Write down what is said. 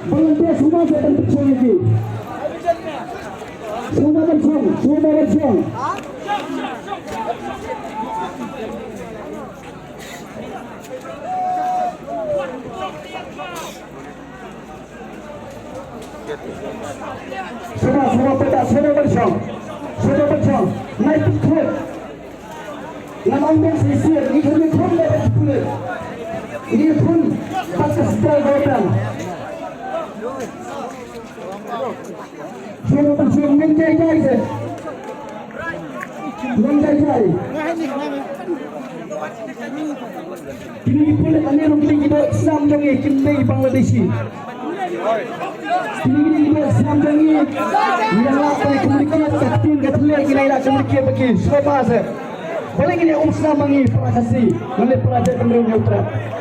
Volunteer semua datang berjuang lagi. Semua berjuang. Semua petak, semua berjuang. Naik pikul. Nama undang sisir, ini pun dapat dipulih. Ini pun pasal setelah gawatan. Semua berjuang menjai-jai je. Menjai-jai. Kini pulih anirung kita Islam jangi cintai Bangladeshi. Kini kita Islam jangi yang lapai komunikasi katin katulai kini nak komunikasi bagi semua bahasa. Boleh kini Islam mangi perakasi oleh pelajar pemerintah utara.